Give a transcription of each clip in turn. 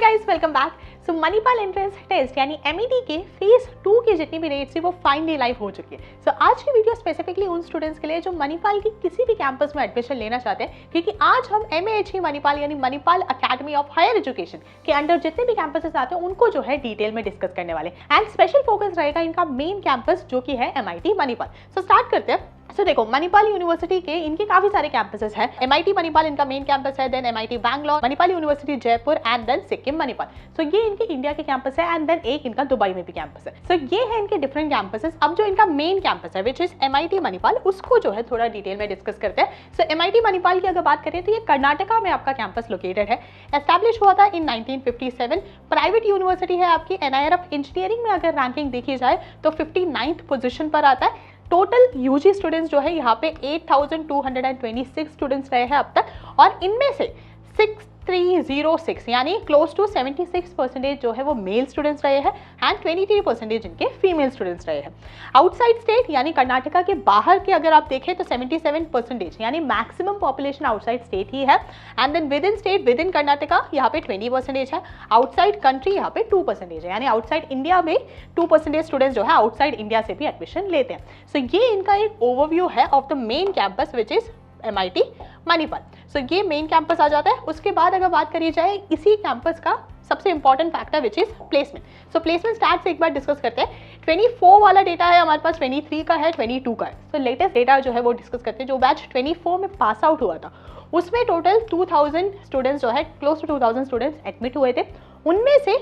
Guys, welcome back. So Manipal entrance test यानी MET के phase 2 की जितनी भी डेट्स थी वो फाइनली लाइव हो चुकी है। सो आज की वीडियो स्पेसिफिकली उन स्टूडेंट्स के लिए जो मणिपाल की किसी भी कैंपस में एडमिशन लेना चाहते हैं, क्योंकि आज हम MAHE मणिपाल यानी Manipal academy of higher education के अंडर जितने भी कैंपसेस आते हैं उनको जो है डिटेल में डिस्कस करने वाले एंड स्पेशल फोकस रहेगा इनका मेन कैंपस जो कि है MIT मणिपाल। सो स्टार्ट करते हैं। सो देखो, मणिपाल यूनिवर्सिटी के इनके काफी सारे कैंपसेस हैं। MIT मणिपाल इनका मेन कैंपस है, then MIT Bangalore, Manipal university Jaipur and then Sikkim Manipal. So ये इनके इंडिया के कैंपस है एंड देन एक इनका दुबई में भी कैंपस है। सो ये है इनके डिफरेंट कैंपसेस। अब जो इनका मेन कैंपस है विच इज MIT मणिपाल, उसको जो है थोड़ा डिटेल में डिस्कस करते हैं। सो MIT मणिपाल की अगर बात करें तो ये कर्नाटका में आपका कैंपस लोकेटेड है। एस्टैब्लिश हुआ था इन 1957। प्राइवेट यूनिवर्सिटी है आपकी। NIRF इंजीनियरिंग में अगर रैंकिंग देखी जाए तो 59th पोजीशन पर आता है। टोटल यूजी स्टूडेंट्स जो है यहाँ पे 8226 स्टूडेंट्स रहे हैं अब तक, और इनमें से 6306 यानी क्लोज टू 76% जो है वो मेल स्टूडेंट्स रहे हैं एंड 23% इनके फीमेल स्टूडेंट्स रहे हैं। आउटसाइड स्टेट यानी कर्नाटका के बाहर के अगर आप देखें तो 77% यानी मैक्सिमम पॉपुलेशन आउटसाइड स्टेट ही है। And then within state within Karnataka यहाँ पे 20% है। आउटसाइड कंट्री यहाँ पे 2% है, यानी आउटसाइड इंडिया में 2% स्टूडेंट्स जो है आउटसाइड इंडिया से भी एडमिशन लेते हैं। सो ये इनका एक ओवरव्यू है of the main campus which is MIT Manipal. So ये मेन कैंपस आ जाता है। उसके बाद अगर बात करी जाए इसी कैंपस का सबसे important factor which is placement. So placement stats एक बार डिस्कस करते हैं। 24 वाला डेटा है हमारे पास, 23 का है, 22 का है। सो लेटेस्ट डेटा जो है वो डिस्कस करते हैं। जो बैच 24 में पास आउट हुआ था उसमें टोटल 2000 स्टूडेंट्स जो है, क्लोज टू 2000 स्टूडेंट्स एडमिट हुए थे। उनमें से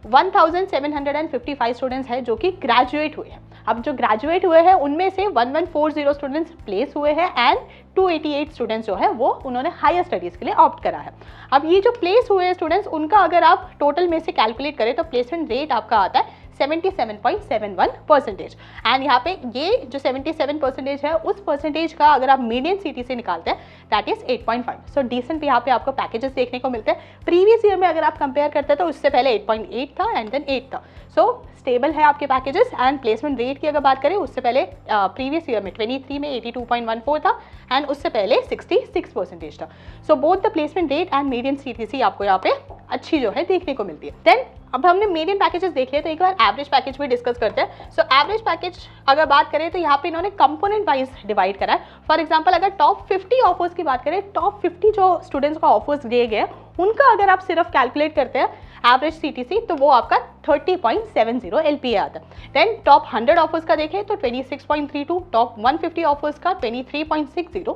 1755 स्टूडेंट्स हैं जो कि ग्रेजुएट हुए हैं। अब जो ग्रेजुएट हुए हैं उनमें से 1140 स्टूडेंट्स प्लेस हुए हैं एंड 288 स्टूडेंट्स जो है वो उन्होंने हायर स्टडीज़ के लिए ऑप्ट करा है। अब ये जो प्लेस हुए स्टूडेंट्स उनका अगर आप टोटल में से कैलकुलेट करें तो प्लेसमेंट रेट आपका आता है 77.71%। एंड यहाँ पे ये जो 77% है उस परसेंटेज का अगर आप मीडियन CT से निकालते हैं दैट इज 8.5। सो डिसेंट यहाँ पे आपको पैकेजेस देखने को मिलते हैं। प्रीवियस ईयर में अगर आप कंपेयर करते हैं तो उससे पहले 8.8 था एंड देन 8 था। सो स्टेबल है आपके पैकेजेस। एंड प्लेसमेंट रेट की अगर बात करें उससे पहले प्रीवियस ईयर में 23 में 82.14 था एंड उससे पहले 66% था। So both the placement rate and median CTC आपको यहाँ पे अच्छी जो है देखने को मिलती है। देन अब हमने मीडियन पैकेजेस देख लिए तो एक बार एवरेज पैकेज भी डिस्कस करते हैं। सो एवरेज पैकेज अगर बात करें तो यहाँ पे इन्होंने कंपोनेंट वाइज डिवाइड करा है। फॉर एग्जांपल अगर टॉप 50 ऑफर्स की बात करें, टॉप 50 जो स्टूडेंट्स को ऑफर्स दिए गए उनका अगर आप सिर्फ कैलकुलेट करते हैं एवरेज CTC तो वो आपका 30.70 LPA आता है। देन टॉप 100 ऑफर्स का देखें तो 26.32, टॉप 150 ऑफर्स का 23.60,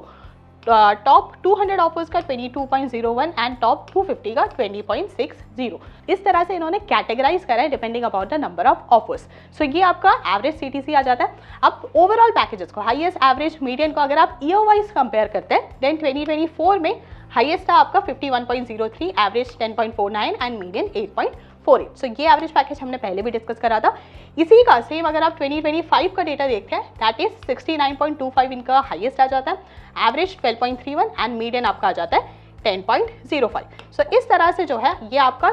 टॉप 200 ऑफर्स का 22.01 एंड टॉप 250 का 20.60। इस तरह से इन्होंने कैटेगराइज करा है depending upon the number of offers. So ये आपका एवरेज CTC आ जाता है। अब ओवरऑल पैकेजेस को हाईएस्ट, एवरेज, मीडियन को अगर आप ईयर वाइज कंपेयर करते हैं देन 2024 में हाईएस्ट था आपका 51.03, एवरेज 10.49 एंड मीडियन 8.48। सो ये एवरेज पैकेज हमने पहले भी डिस्कस करा था। इसी का सेम अगर आप 2025 का डेटा देखते हैं दैट इज 69.25 इनका हाईएस्ट आ जाता है, एवरेज 12.31 एंड मीडियन आपका आ जाता है 10.05। सो इस तरह से जो है ये आपका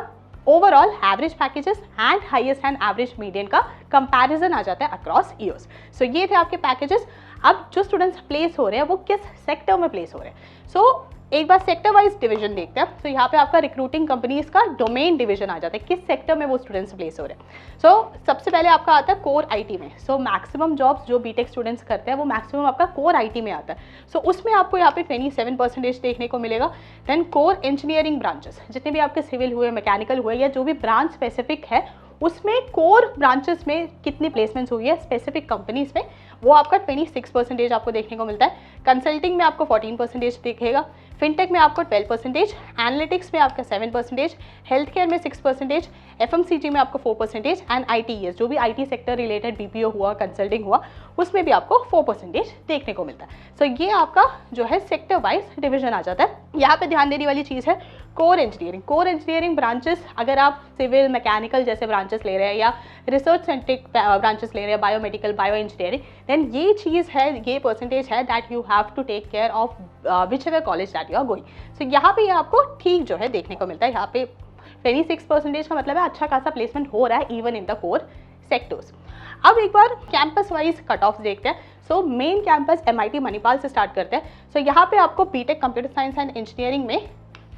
overall average packages and highest and average median का कंपैरिजन आ जाता है अक्रॉस ईयर्स। सो ये थे आपके पैकेजेस। अब जो स्टूडेंट्स प्लेस हो रहे हैं वो किस सेक्टर में प्लेस हो रहे हैं। सो एक बार सेक्टर वाइज डिवीजन देखते हैं। तो यहाँ पे आपका रिक्रूटिंग कंपनीज का डोमेन डिवीजन आ जाता है, किस सेक्टर में वो स्टूडेंट्स प्लेस हो रहे हैं। सो सबसे पहले आपका आता है कोर IT में। सो मैक्सिमम जॉब्स जो BTech स्टूडेंट्स करते हैं वो मैक्सिमम आपका कोर IT में आता है। सो उसमें आपको यहाँ पे 27% देखने को मिलेगा। देन कोर इंजीनियरिंग ब्रांचेस जितने भी आपके सिविल हुए, मैकेनिकल हुए या जो भी ब्रांच स्पेसिफिक है उसमें कोर ब्रांचेस में कितनी प्लेसमेंट्स हुई है स्पेसिफिक कंपनीज में, वो आपका 26% आपको देखने को मिलता है। कंसल्टिंग में आपको 14% दिखेगा, फिनटेक में आपको 12%, एनालिटिक्स में आपका 7%, हेल्थ केयर में 6%, FMCG में आपको 4% एंड ITES जो भी IT सेक्टर रिलेटेड BPO हुआ, कंसल्टिंग हुआ, उसमें भी आपको 4% देखने को मिलता है। सो ये आपका जो है सेक्टर वाइज डिवीजन आ जाता है। यहाँ पे ध्यान देने वाली चीज़ है core engineering. Core engineering branches अगर आप सिविल, मैकेनिकल जैसे ब्रांचेस ले रहे हैं या रिसर्च सेंट्रिक ब्रांचेस ले रहे हैं, बायोमेडिकल, बायो इंजीनियरिंग, देन ये चीज़ है, ये परसेंटेज है that you have to take care of whichever college that you are going. So यहाँ पे आपको ठीक जो है देखने को मिलता है। यहाँ पे 26% का मतलब है अच्छा खासा प्लेसमेंट हो रहा है even in the core sectors. अब एक बार कैंपस वाइज कट ऑफ देखते हैं। So main campus MIT Manipal से स्टार्ट करते हैं। सो यहाँ पे आपको BTech computer science and engineering में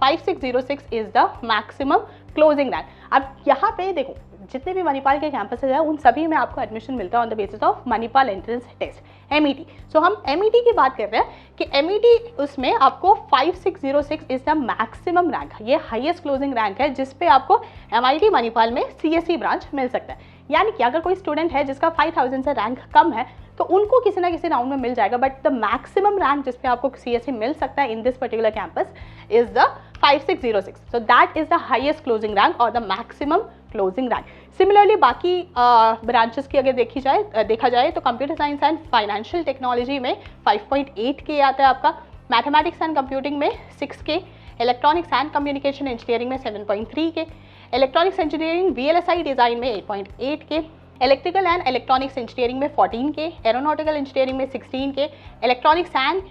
5606 is the maximum closing rank. अब यहाँ पे देखो जितने भी मणिपाल के कैंपसेस हैं उन सभी में आपको एडमिशन मिलता है on the basis of Manipal entrance test MET। So हम MET की बात कर रहे हैं कि MET उसमें आपको 5606 इज द मैक्सिमम रैंक, ये हाईएस्ट क्लोजिंग रैंक है जिस पे आपको MIT मणिपाल में CSE ब्रांच मिल सकता है। यानी कि अगर कोई स्टूडेंट है जिसका 5000 से रैंक कम है तो उनको किसी ना किसी राउंड में मिल जाएगा, बट द मैक्सिमम रैंक जिस पे आपको CSE मिल सकता है in this particular campus is the 5606। So that is the highest closing rank और the maximum closing rank. Similarly बाकी ब्रांचेस की अगर देखा जाए तो computer science and financial technology में 5.8 के आता है आपका, मैथमेटिक्स एंड कंप्यूटिंग में 6 के, इलेक्ट्रॉनिक्स एंड कम्युनिकेशन इंजीनियरिंग में 7.3 के, इलेक्ट्रॉनिक्स इंजीनियरिंग VLSI डिज़ाइन में 8.8 के, इलेक्ट्रिकल एंड इलेक्ट्रॉनिक्स इंजीनियरिंग में 14 के, एरोनॉटिकल इंजीनियरिंग में 16 के, इलेक्ट्रॉनिक्स एंड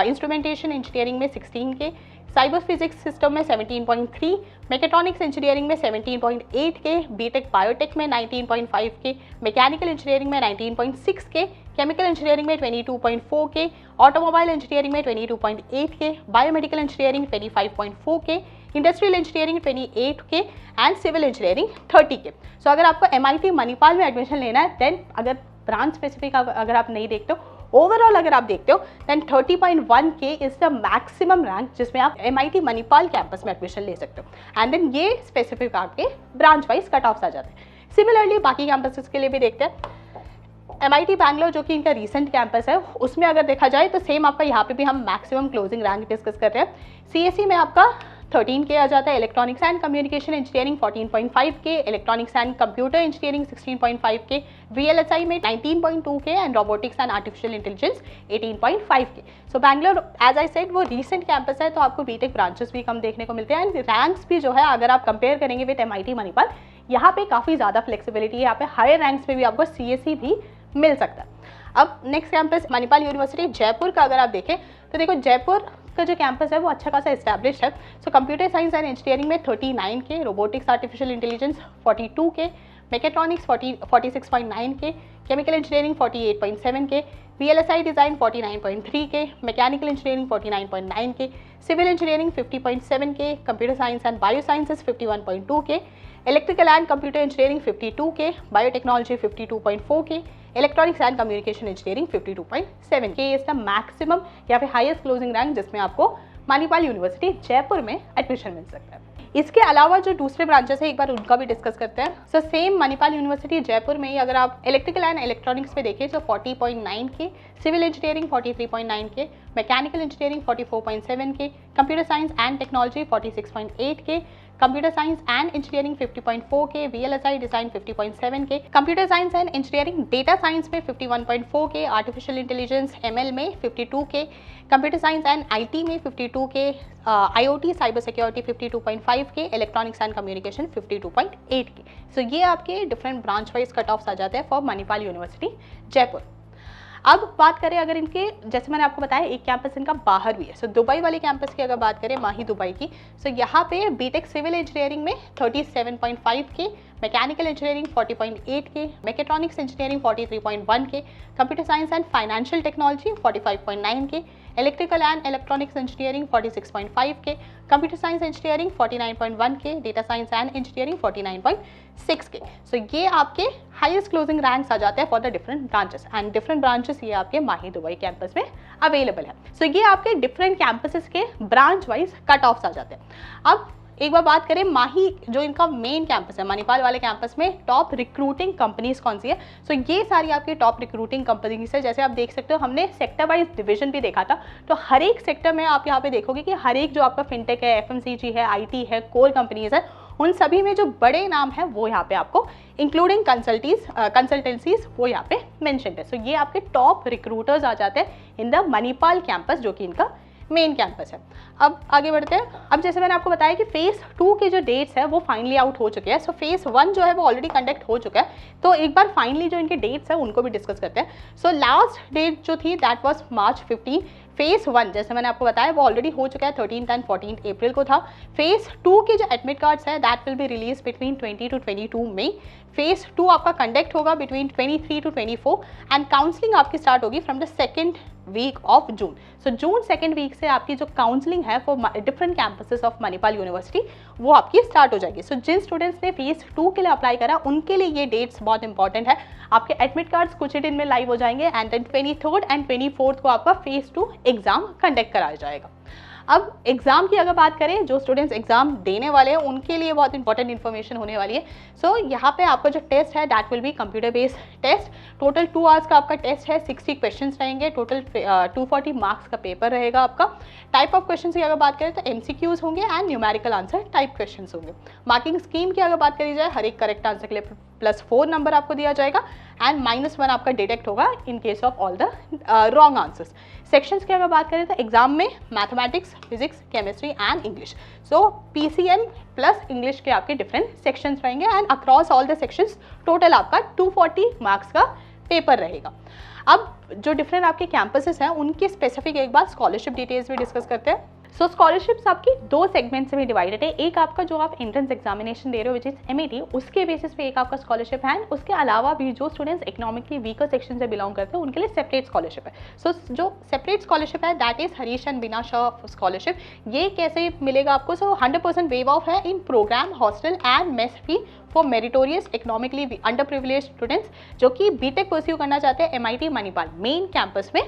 इंस्ट्रूमेंटेशन इंजीनियरिंग में 16 के, साइबर फिजिक्स सिस्टम में 17.3, मैकेट्रॉनिक्स इंजीनियरिंग में 17.8 के, बीटेक बायोटेक में 19.5 के, मैकेनिकल इंजीनियरिंग में 19.6 के, केमिकल इंजीनियरिंग में 22.4 के, ऑटोमोबाइल इंजीनियरिंग में 22.8 के, बायोमेडिकल इंजीनियरिंग 25.4 के, इंडस्ट्रियल इंजीनियरिंग 28 के एंड सिविल इंजीनियरिंग 30 के। सो अगर आपको MIT मणिपाल में एडमिशन लेना है देन अगर ब्रांच स्पेसिफिक अगर आप नहीं देखते हो, ओवरऑल अगर आप देखते हो देन 30.1 के इज द मैक्सिमम रैंक जिसमें आप MIT मणिपाल कैंपस में एडमिशन ले सकते हो एंड देन ये स्पेसिफिक आपके ब्रांच वाइज कट ऑफ्स आ जाते हैं। सिमिलरली बाकी कैंपसेस के लिए भी देखते हैं। MIT बैंगलोर जो कि इनका रीसेंट कैंपस है उसमें अगर देखा जाए तो सेम आपका यहाँ पे भी हम मैक्सिमम क्लोजिंग रैंक डिस्कस कर रहे हैं। CSE में आपका 13 के आ जाता है, इलेक्ट्रॉनिक्स एंड कम्युनिकेशन इंजीनियरिंग 14.5 के, इलेक्ट्रॉनिक्स एंड कंप्यूटर इंजीनियरिंग 16.5 के, VLSI में 19.2 के and robotics and artificial intelligence 18.5 के। सो बैंगलोर एज आई सेड वो रीसेंट कैंपस है तो आपको बीटेक ब्रांचेस भी कम देखने को मिलते हैं एंड रैंक्स भी जो है अगर आप कंपेयर करेंगे विद MIT मणिपाल यहाँ पे काफ़ी ज़्यादा फ्लेक्सिबिलिटी है, यहाँ पे हायर रैंक्स पे भी आपको CSE भी मिल सकता है। अब next campus Manipal university Jaipur का अगर आप देखें तो देखो जयपुर का जो कैंपस है वो अच्छा खासा एस्टैब्लिश है। So computer science and engineering में 39 के, रोबोटिक्स आर्टिफिशियल इंटेलिजेंस 42 के, मैकेट्रॉनिक्स 46.9 के, केमिकल इंजीनियरिंग 48.7 के, VLSI डिज़ाइन 49.3 के, मैकेनिकल इंजीनियरिंग 49.9 के, सिविल इंजीनियरिंग 50.7 के, computer science and bio sciences 51.2 के, इलेक्ट्रिकल एंड कंप्यूटर इंजीनियरिंग 52 के, बायोटेक्नोलॉजी 52.4 के, इलेक्ट्रॉनिक्स एंड कम्युनिकेशन इंजीनियरिंग 52.7 के इज द मैक्सिमम या फिर हाईएस्ट क्लोजिंग रैंक जिसमें आपको मणिपाल यूनिवर्सिटी जयपुर में एडमिशन मिल सकता है। इसके अलावा जो दूसरे ब्रांचेस है एक बार उनका भी डिस्कस करते हैं। So same Manipal university Jaipur में ही अगर आप इलेक्ट्रिकल एंड इलेक्ट्रॉनिक्स पे देखें तो 40.9 के, सिविल इंजीनियरिंग 43.9 के, मैकेनिकल इंजीनियरिंग 44.7 के, कंप्यूटर साइंस एंड टेक्नोलॉजी 46.8 के, कंप्यूटर साइंस एंड इंजीनियरिंग 50.4 के, VLSI डिज़ाइन 50.7 के, computer science and engineering data science में 51.4 के, आर्टिफिशियल इंटेलिजेंस ML में 52 के, कंप्यूटर साइंस एंड IT में 52 के, IoT साइबर सिक्योरिटी 52.5 के, इलेक्ट्रॉनिक्स एंड कम्युनिकेशन 52.8 के। सो ये आपके different branch wise cut offs आ जाते हैं फॉर मणिपाल यूनिवर्सिटी जयपुर। अब बात करें अगर इनके, जैसे मैंने आपको बताया एक कैंपस इनका बाहर भी है। सो दुबई वाले कैंपस की अगर बात करें माही दुबई की, सो यहाँ पे बीटेक सिविल इंजीनियरिंग में 37.5 के, मैकेनिकल इंजीनियरिंग 40.8 के, मैकेट्रॉनिक्स इंजीनियरिंग 43.1 के, computer science and financial technology 45.9 के, इलेक्ट्रिकल एंड इलेक्ट्रॉनिक्स इंजीनियरिंग 46.5 के, कंप्यूटर साइंस इंजीनियरिंग 49.1 के, डेटा साइंस एंड इंजीनियरिंग 49.6 के। सो ये आपके हाईएस्ट क्लोजिंग रैंक्स आ जाते हैं for the different branches and different branches ये आपके माही दुबई कैंपस में अवेलेबल है। सो ये आपके डिफरेंट कैंपसेस के ब्रांच वाइज कट ऑफ्स आ जाते हैं। अब एक बार बात करें माही जो इनका मेन कैंपस है मणिपाल वाले कैंपस में टॉप रिक्रूटिंग कंपनीज कौन सी है। सो ये सारी आपकी टॉप रिक्रूटिंग कंपनीज है। जैसे आप देख सकते हो हमने सेक्टर वाइज डिवीजन भी देखा था, तो हर एक सेक्टर में आप यहाँ पे देखोगे कि हर एक जो आपका फिनटेक है, FMCG है, IT है, कोर कंपनीज है, उन सभी में जो बड़े नाम है वो यहाँ पे आपको इंक्लूडिंग कंसल्टेंसीज वो यहाँ पे मेंशन है। सो ये आपके टॉप रिक्रूटर्स आ जाते हैं इन द मणिपाल कैंपस जो कि इनका मेन कैंपस है। अब आगे बढ़ते हैं। अब जैसे मैंने आपको बताया कि फेज़ 2 के जो डेट्स है वो फाइनली आउट हो चुके हैं। सो फेज़ 1 जो है वो ऑलरेडी कंडक्ट हो चुका है, तो एक बार फाइनली जो इनके डेट्स है उनको भी डिस्कस करते हैं। सो लास्ट डेट जो थी दैट वाज मार्च 15, फेज़ 1 जैसे मैंने आपको बताया वो ऑलरेडी हो चुका है, 13 एंड 14 अप्रैल को था। फेज़ 2 के जो एडमिट कार्ड्स है that will be release between 20 to 22 May. Phase 2 आपका कंडक्ट होगा बिटवीन 23 to 24 एंड काउंसलिंग आपकी स्टार्ट होगी from the second week of June. So June second week से आपकी जो काउंसलिंग है for different campuses of Manipal university वो आपकी स्टार्ट हो जाएगी। सो जिन स्टूडेंट्स ने फेज़ 2 के लिए अप्लाई करा उनके लिए ये डेट्स बहुत इंपॉर्टेंट है। आपके एडमिट कार्ड्स कुछ ही दिन में लाइव हो जाएंगे and then 23rd and 24th को आपका फेज़ 2 एग्जाम कंडक्ट कराया जाएगा। अब एग्जाम की अगर बात करें, जो स्टूडेंट्स एग्जाम देने वाले हैं उनके लिए बहुत इंपॉर्टेंट इन्फॉर्मेशन होने वाली है। सो यहाँ पे आपका जो टेस्ट है that will be computer based test. Total 2 hours का आपका टेस्ट है, 60 क्वेश्चंस रहेंगे, टोटल 240 मार्क्स का पेपर रहेगा आपका। टाइप ऑफ क्वेश्चंस की अगर बात करें तो MCQs होंगे and numerical answer type questions होंगे। मार्किंग स्कीम की अगर बात करी जाए, हर एक करेक्ट आंसर के लिए +4 नंबर आपको दिया जाएगा एंड -1 आपका डिडक्ट होगा in case of all the wrong answers. Sections की अगर बात करें तो एग्जाम में mathematics, physics, chemistry and English, so PCM plus English के आपके डिफरेंट सेक्शंस रहेंगे and across all the sections total आपका 240 मार्क्स का पेपर रहेगा। अब जो डिफरेंट आपके कैंपसेस हैं उनकी स्पेसिफिक एक बार स्कॉलरशिप डिटेल्स भी डिस्कस करते हैं। सो स्कॉलरशिप्स आपकी 2 सेगमेंट्स में डिवाइडेड है। एक आपका जो आप एंट्रेंस एग्जामिनेशन दे रहे हो विच इज MET, उसके बेसिस पे एक आपका स्कॉलरशिप है। उसके अलावा भी जो स्टूडेंट्स इकोनॉमिकली वीकर सेक्शन से बिलोंग करते हैं उनके लिए सेपरेट स्कॉलरशिप है। सो जो सेपरेट स्कॉलरशिप है दैट इज हरीश एंड बिना शाह स्कॉलरशिप। ये कैसे मिलेगा आपको? सो 100% वेव ऑफ है in program, hostel and mess fee for meritorious economically under privilege students जो कि बीटेक परस्यू करना चाहते हैं MIT मणिपाल मेन कैंपस में,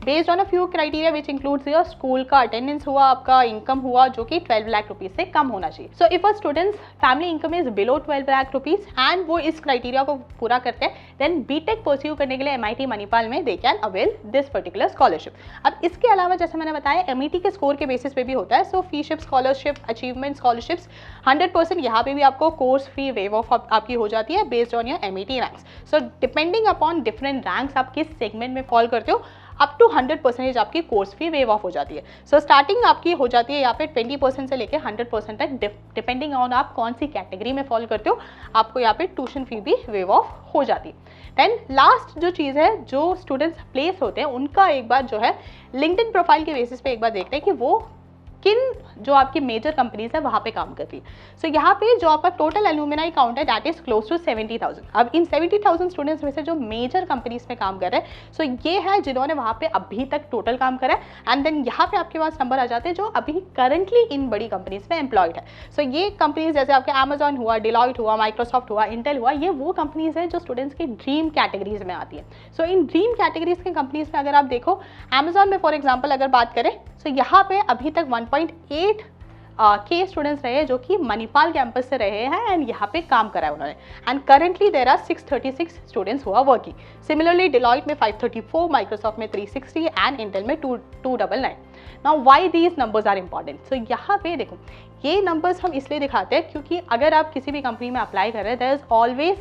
based on a few criteria which includes your school का अटेंडेंस हुआ, आपका इनकम हुआ जो कि 12 लाख रुपीज से कम होना चाहिए। So if a students family income is below 12 lakh rupees and वो इस क्राइटेरिया को पूरा करते हैं देन बीटेक परस्यू करने के लिए MIT मणिपाल में they can avail this particular scholarship. अब इसके अलावा जैसे मैंने बताया MET के स्कोर के बेसिस पे भी होता है। सो फीशिप स्कॉलरशिप, अचीवमेंट स्कॉलरशिप्स 100% यहाँ पे भी आपको कोर्स फी वेव ऑफ आपकी हो जाती है based on your MET ranks. So depending upon different ranks आप किस सेगमेंट में फॉल करते हो अप टू 100% आपकी कोर्स फी वेव ऑफ हो जाती है। सो स्टार्टिंग आपकी हो जाती है यहाँ पे 20% से लेकर 100% तक, डिपेंडिंग ऑन आप कौन सी कैटेगरी में फॉल करते हो आपको यहाँ पे ट्यूशन फी भी वेव ऑफ हो जाती है। देन लास्ट जो चीज़ है, जो स्टूडेंट्स प्लेस होते हैं उनका एक बार जो है लिंक्डइन प्रोफाइल के बेसिस पे एक बार देखते हैं कि वो किन जो आपकी मेजर कंपनीज है वहाँ पे काम करती है। सो यहाँ पे जो आपका टोटल एल्यूमिनाई काउंट है दैट इज क्लोज टू 70,000। अब इन 70,000 स्टूडेंट्स में से जो मेजर कंपनीज में काम कर रहे हैं सो ये है जिन्होंने वहाँ पे अभी तक टोटल काम करा है एंड देन यहाँ पे आपके पास नंबर आ जाते हैं जो अभी करंटली इन बड़ी कंपनीज में एम्प्लॉयड है। सो ये कंपनीज जैसे आपके अमेजॉन हुआ, डिलॉयट हुआ, माइक्रोसॉफ्ट हुआ, इंटेल हुआ, ये वो कंपनीज हैं जो स्टूडेंट्स की ड्रीम कैटेगरीज में आती है। सो इन ड्रीम कैटेगरीज के कंपनीज में अगर आप देखो, अमेजॉन में फॉर एग्जाम्पल अगर बात करें सो यहाँ पे अभी तक 1.8 के स्टूडेंट्स रहे जो कि मणिपाल कैंपस से रहे हैं एंड यहाँ पे काम करा है उन्होंने and currently there are 636 students हुआ वर्किंग। सिमिलरली डिलॉयट में 534, माइक्रोसॉफ्ट में 360 एंड इंटेल में 299। Now why these numbers are important? So यहाँ पे देखो ये नंबर्स हम इसलिए दिखाते हैं क्योंकि अगर आप किसी भी कंपनी में अप्लाई कर रहे हैं there is always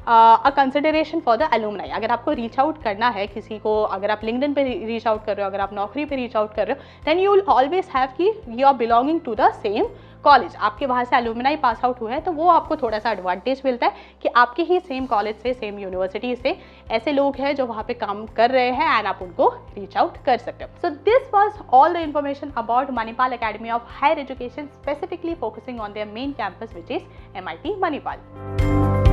a consideration for the alumni. अगर आपको रीच आउट करना है किसी को, अगर आप लिंक्डइन पे रीच आउट कर रहे हो, अगर आप नौकरी पे रीच आउट कर रहे हो then you will always have कि you are belonging to the same college. आपके वहाँ से एलुमनाई पास आउट हुए हैं तो वो आपको थोड़ा सा एडवांटेज मिलता है कि आपके ही सेम कॉलेज से, सेम यूनिवर्सिटी से ऐसे लोग हैं जो वहाँ पे काम कर रहे हैं एंड आप उनको रीच आउट कर सकते हो। So this was all the information about Manipal academy of higher education, specifically focusing on their main campus which is MIT Manipal.